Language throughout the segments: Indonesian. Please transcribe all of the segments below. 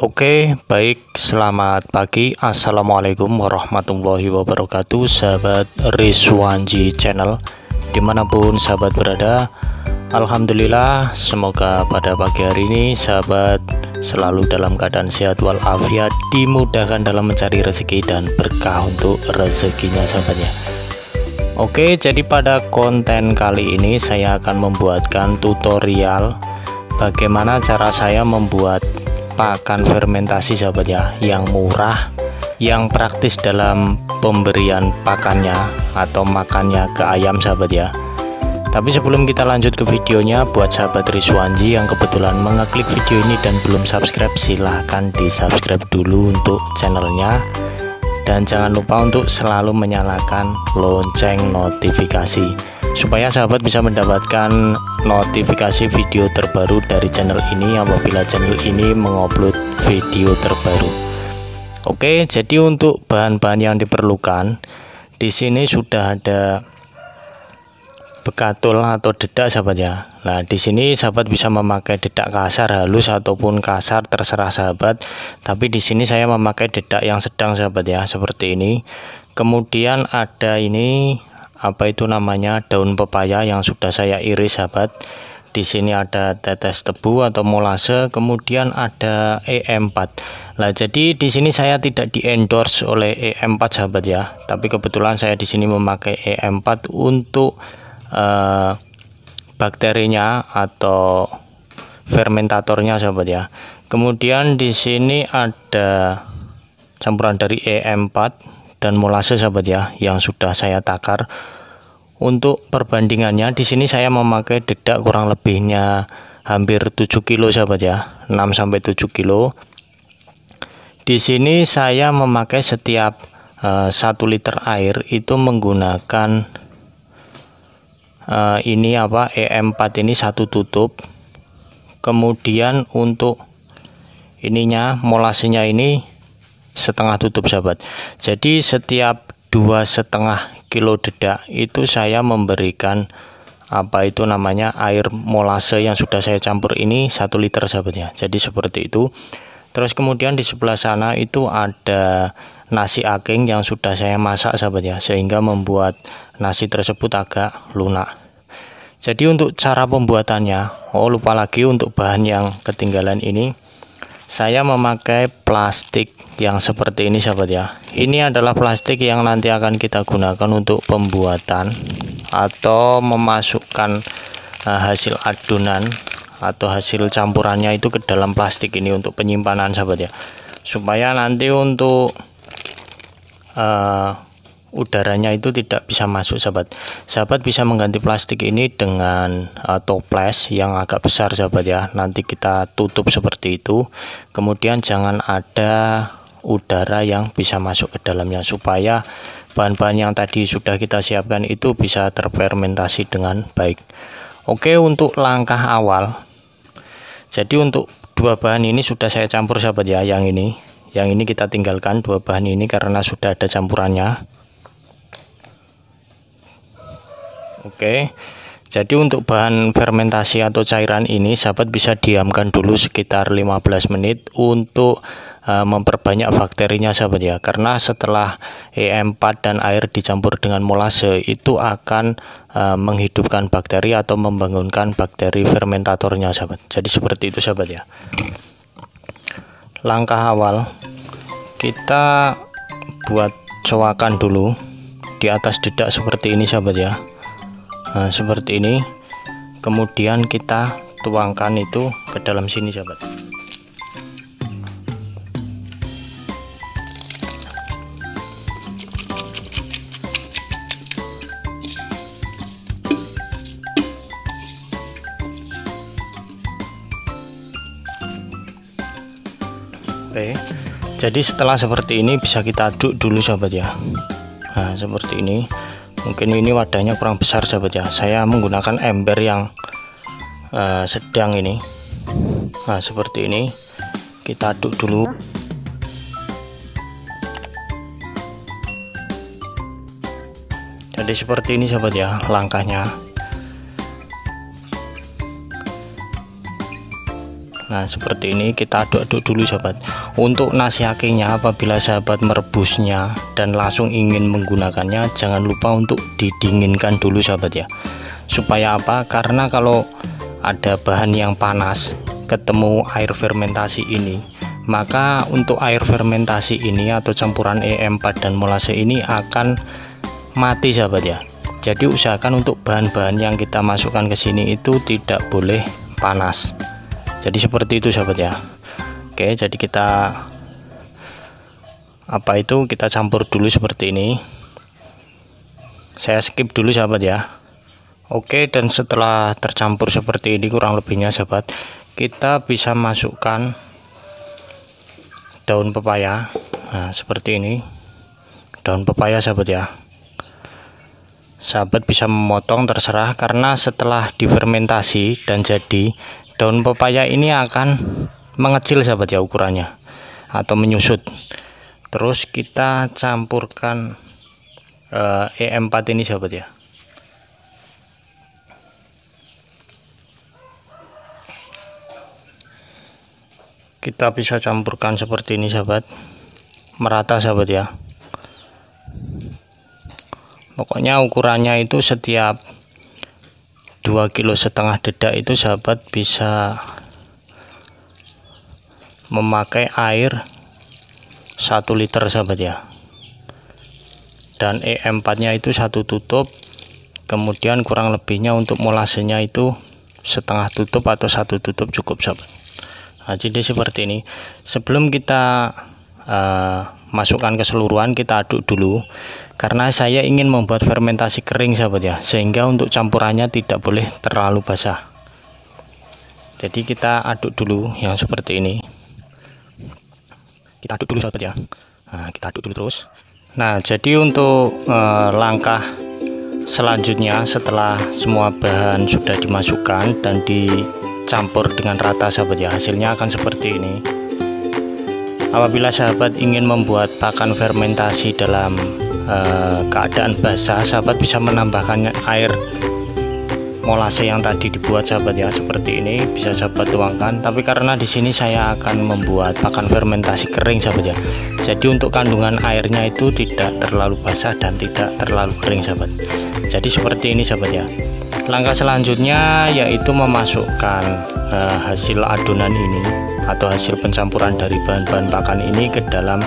Oke, baik, selamat pagi. Assalamualaikum warahmatullahi wabarakatuh, sahabat Rizwanji Channel, dimanapun sahabat berada. Alhamdulillah, semoga pada pagi hari ini sahabat selalu dalam keadaan sehat walafiat, dimudahkan dalam mencari rezeki dan berkah untuk rezekinya sahabatnya. Oke, jadi pada konten kali ini saya akan membuatkan tutorial bagaimana cara saya membuat pakan fermentasi sahabat ya, yang murah, yang praktis dalam pemberian pakannya atau makannya ke ayam sahabat ya. Tapi sebelum kita lanjut ke videonya, buat sahabat Rizwanji yang kebetulan mengeklik video ini dan belum subscribe, silahkan di subscribe dulu untuk channelnya, dan jangan lupa untuk selalu menyalakan lonceng notifikasi supaya sahabat bisa mendapatkan notifikasi video terbaru dari channel ini apabila channel ini mengupload video terbaru. Oke, jadi untuk bahan-bahan yang diperlukan di sini sudah ada bekatul atau dedak sahabat ya. Nah, di sini sahabat bisa memakai dedak kasar, halus ataupun kasar terserah sahabat. Tapi di sini saya memakai dedak yang sedang sahabat ya, seperti ini. Kemudian ada ini apa itu namanya, daun pepaya yang sudah saya iris sahabat. Di sini ada tetes tebu atau molase, kemudian ada EM4. Nah, jadi di sini saya tidak di endorse oleh EM4 sahabat ya, tapi kebetulan saya di sini memakai EM4 untuk bakterinya atau fermentatornya sahabat ya. Kemudian di sini ada campuran dari EM4 dan molase sahabat ya, yang sudah saya takar. Untuk perbandingannya di sini saya memakai dedak kurang lebihnya hampir 7 kilo sahabat ya, 6 sampai 7 kilo. Di sini saya memakai setiap 1 liter air itu menggunakan ini apa, EM4 ini 1 tutup. Kemudian untuk ininya, molasenya ini setengah tutup sahabat. Jadi setiap 2,5 kilo dedak itu saya memberikan apa itu namanya, air molase yang sudah saya campur ini 1 liter sahabat ya. Jadi seperti itu. Terus kemudian di sebelah sana itu ada nasi aking yang sudah saya masak sahabat ya, sehingga membuat nasi tersebut agak lunak. Jadi untuk cara pembuatannya, lupa lagi untuk bahan yang ketinggalan ini, saya memakai plastik yang seperti ini sahabat ya. Ini adalah plastik yang nanti akan kita gunakan untuk pembuatan atau memasukkan hasil adonan atau hasil campurannya itu ke dalam plastik ini untuk penyimpanan sahabat ya, supaya nanti untuk udaranya itu tidak bisa masuk sahabat. Sahabat bisa mengganti plastik ini dengan toples yang agak besar sahabat ya. Nanti kita tutup seperti itu, kemudian jangan ada udara yang bisa masuk ke dalamnya, supaya bahan-bahan yang tadi sudah kita siapkan itu bisa terfermentasi dengan baik. Oke, untuk langkah awal, jadi untuk dua bahan ini sudah saya campur sahabat ya. Yang ini kita tinggalkan dua bahan ini karena sudah ada campurannya. Oke, jadi untuk bahan fermentasi atau cairan ini sahabat bisa diamkan dulu sekitar 15 menit untuk memperbanyak bakterinya sahabat ya, karena setelah EM4 dan air dicampur dengan molase itu akan menghidupkan bakteri atau membangunkan bakteri fermentatornya sahabat. Jadi seperti itu sahabat ya. Langkah awal, kita buat coakan dulu di atas dedak seperti ini sahabat ya. Nah, seperti ini. Kemudian kita tuangkan itu ke dalam sini sahabat. Oke, jadi setelah seperti ini bisa kita aduk dulu sahabat ya. Nah, seperti ini. Mungkin ini wadahnya kurang besar sahabat ya, saya menggunakan ember yang sedang ini. Nah, seperti ini kita aduk dulu. Jadi seperti ini sahabat ya langkahnya. Nah seperti ini kita aduk-aduk dulu sahabat. Untuk nasi akingnya, apabila sahabat merebusnya dan langsung ingin menggunakannya, jangan lupa untuk didinginkan dulu sahabat ya. Supaya apa? Karena kalau ada bahan yang panas ketemu air fermentasi ini, maka untuk air fermentasi ini atau campuran E4 dan molase ini akan mati sahabat ya. Jadi usahakan untuk bahan-bahan yang kita masukkan ke sini itu tidak boleh panas. Jadi seperti itu sahabat ya. Oke, jadi kita kita campur dulu seperti ini. Saya skip dulu sahabat ya. Oke, dan setelah tercampur seperti ini kurang lebihnya sahabat, kita bisa masukkan daun pepaya. Nah seperti ini daun pepaya sahabat ya. Sahabat bisa memotong terserah, karena setelah difermentasi dan jadi, daun pepaya ini akan mengecil sahabat ya ukurannya atau menyusut. Terus kita campurkan E4 ini sahabat ya. Kita bisa campurkan seperti ini sahabat, merata sahabat ya. Pokoknya ukurannya itu setiap 2,5 kg dedak itu sahabat bisa memakai air 1 liter sahabat ya. Dan E4 nya itu 1 tutup, kemudian kurang lebihnya untuk molasenya itu setengah tutup atau 1 tutup cukup sahabat. Nah, jadi seperti ini. Sebelum kita masukkan keseluruhan, kita aduk dulu, karena saya ingin membuat fermentasi kering sahabat ya, sehingga untuk campurannya tidak boleh terlalu basah. Jadi kita aduk dulu yang seperti ini. Kita aduk dulu sahabat ya. Nah, kita aduk dulu terus. Nah jadi untuk langkah selanjutnya, setelah semua bahan sudah dimasukkan dan dicampur dengan rata sahabat ya, hasilnya akan seperti ini. Apabila sahabat ingin membuat pakan fermentasi dalam keadaan basah, sahabat bisa menambahkan air molase yang tadi dibuat sahabat ya, seperti ini bisa sahabat tuangkan. Tapi karena di sini saya akan membuat pakan fermentasi kering sahabat ya, jadi untuk kandungan airnya itu tidak terlalu basah dan tidak terlalu kering sahabat. Jadi seperti ini sahabat ya. Langkah selanjutnya yaitu memasukkan hasil adonan ini atau hasil pencampuran dari bahan-bahan pakan ini ke dalam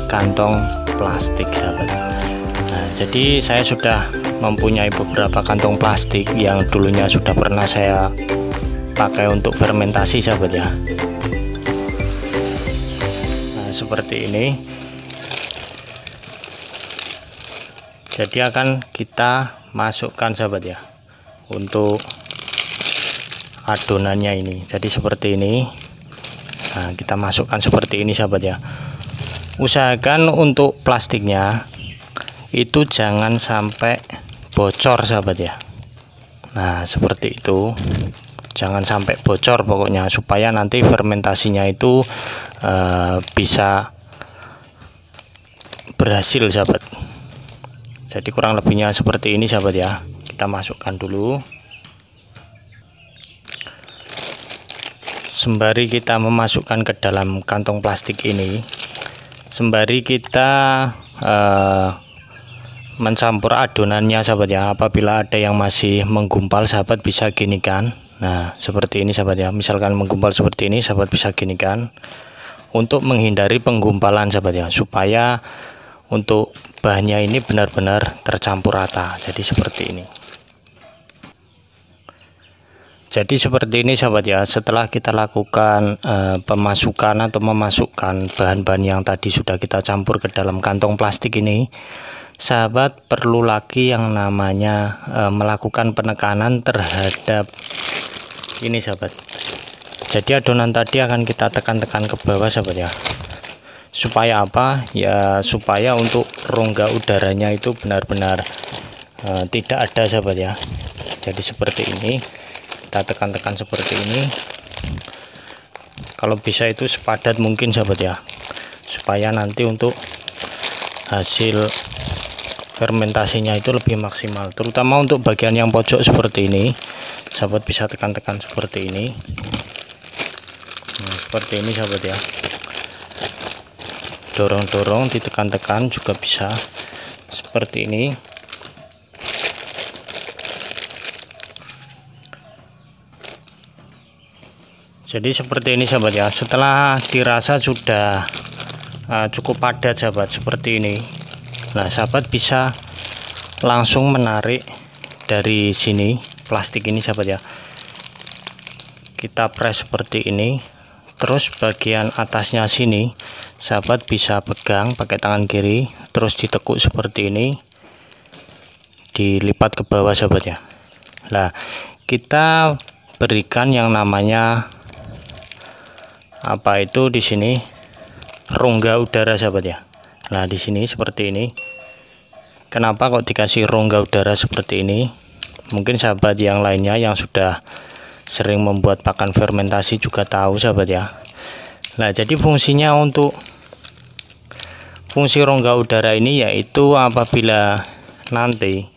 kantong plastik sahabat. Nah, jadi saya sudah mempunyai beberapa kantong plastik yang dulunya sudah pernah saya pakai untuk fermentasi sahabat ya. Nah seperti ini. Jadi akan kita masukkan sahabat ya untuk adonannya ini. Jadi seperti ini. Nah kita masukkan seperti ini sahabat ya. Usahakan untuk plastiknya itu jangan sampai bocor sahabat ya. Nah seperti itu, jangan sampai bocor pokoknya, supaya nanti fermentasinya itu bisa berhasil sahabat. Jadi kurang lebihnya seperti ini sahabat ya. Kita masukkan dulu. Sembari kita memasukkan ke dalam kantong plastik ini, sembari kita mencampur adonannya sahabat ya. Apabila ada yang masih menggumpal, sahabat bisa ginikan. Nah seperti ini sahabat ya. Misalkan menggumpal seperti ini, sahabat bisa ginikan untuk menghindari penggumpalan sahabat ya, supaya untuk bahannya ini benar-benar tercampur rata. Jadi seperti ini. Jadi seperti ini sahabat ya. Setelah kita lakukan pemasukan atau memasukkan bahan-bahan yang tadi sudah kita campur ke dalam kantong plastik ini, sahabat perlu lagi yang namanya melakukan penekanan terhadap ini sahabat. Jadi adonan tadi akan kita tekan-tekan ke bawah sahabat ya. Supaya apa? Ya supaya untuk rongga udaranya itu benar-benar tidak ada sahabat ya. Jadi seperti ini. Kita tekan-tekan seperti ini. Kalau bisa itu sepadat mungkin sahabat ya, supaya nanti untuk hasil fermentasinya itu lebih maksimal. Terutama untuk bagian yang pojok seperti ini, sahabat bisa tekan-tekan seperti ini. Nah, seperti ini sahabat ya, dorong-dorong, ditekan-tekan juga bisa seperti ini. Jadi seperti ini sahabat ya, setelah dirasa sudah cukup padat sahabat seperti ini. Nah sahabat bisa langsung menarik dari sini plastik ini sahabat ya, kita press seperti ini, terus bagian atasnya sini sahabat bisa pegang pakai tangan kiri, terus ditekuk seperti ini, dilipat ke bawah sahabat ya. Nah kita berikan yang namanya apa itu di sini, rongga udara sahabat ya. Nah di sini seperti ini. Kenapa kok dikasih rongga udara seperti ini? Mungkin sahabat yang lainnya yang sudah sering membuat pakan fermentasi juga tahu sahabat ya. Nah jadi fungsinya untuk fungsi rongga udara ini yaitu apabila nanti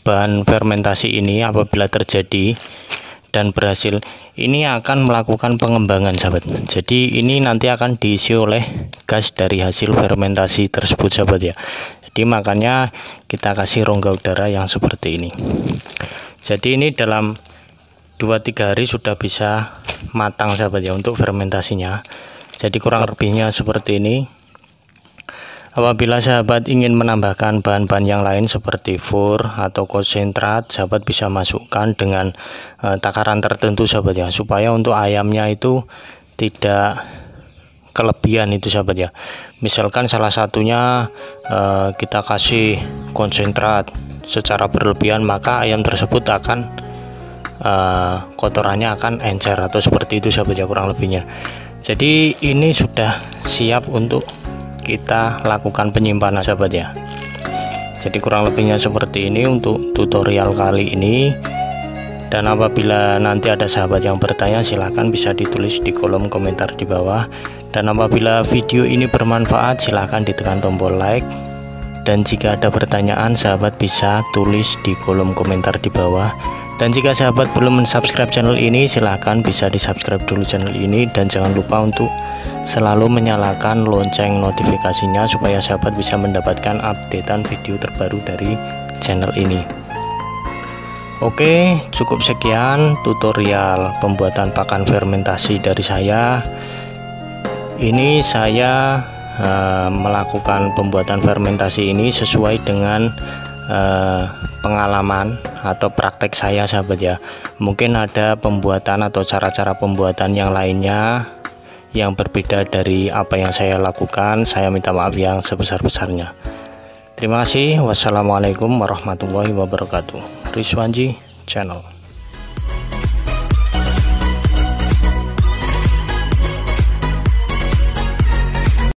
bahan fermentasi ini apabila terjadi dan berhasil, ini akan melakukan pengembangan sahabat. Jadi ini nanti akan diisi oleh gas dari hasil fermentasi tersebut sahabat ya. Jadi makanya kita kasih rongga udara yang seperti ini. Jadi ini dalam 2-3 hari sudah bisa matang sahabat ya untuk fermentasinya. Jadi kurang lebihnya seperti ini. Apabila sahabat ingin menambahkan bahan-bahan yang lain seperti fur atau konsentrat, sahabat bisa masukkan dengan takaran tertentu sahabat ya, supaya untuk ayamnya itu tidak kelebihan itu sahabat ya. Misalkan salah satunya kita kasih konsentrat secara berlebihan, maka ayam tersebut akan kotorannya akan encer atau seperti itu sahabat ya kurang lebihnya. Jadi ini sudah siap untuk kita lakukan penyimpanan sahabat ya. Jadi kurang lebihnya seperti ini untuk tutorial kali ini. Dan apabila nanti ada sahabat yang bertanya, silahkan bisa ditulis di kolom komentar di bawah. Dan apabila video ini bermanfaat, silahkan ditekan tombol like. Dan jika ada pertanyaan, sahabat bisa tulis di kolom komentar di bawah. Dan jika sahabat belum mensubscribe channel ini, silahkan bisa di subscribe dulu channel ini. Dan jangan lupa untuk selalu menyalakan lonceng notifikasinya supaya sahabat bisa mendapatkan updatean video terbaru dari channel ini. Oke, cukup sekian tutorial pembuatan pakan fermentasi dari saya. Ini saya melakukan pembuatan fermentasi ini sesuai dengan pengalaman atau praktek saya sahabat ya. Mungkin ada pembuatan atau cara-cara pembuatan yang lainnya yang berbeda dari apa yang saya lakukan. Saya minta maaf yang sebesar-besarnya. Terima kasih. Wassalamualaikum warahmatullahi wabarakatuh. Rizwanji Channel.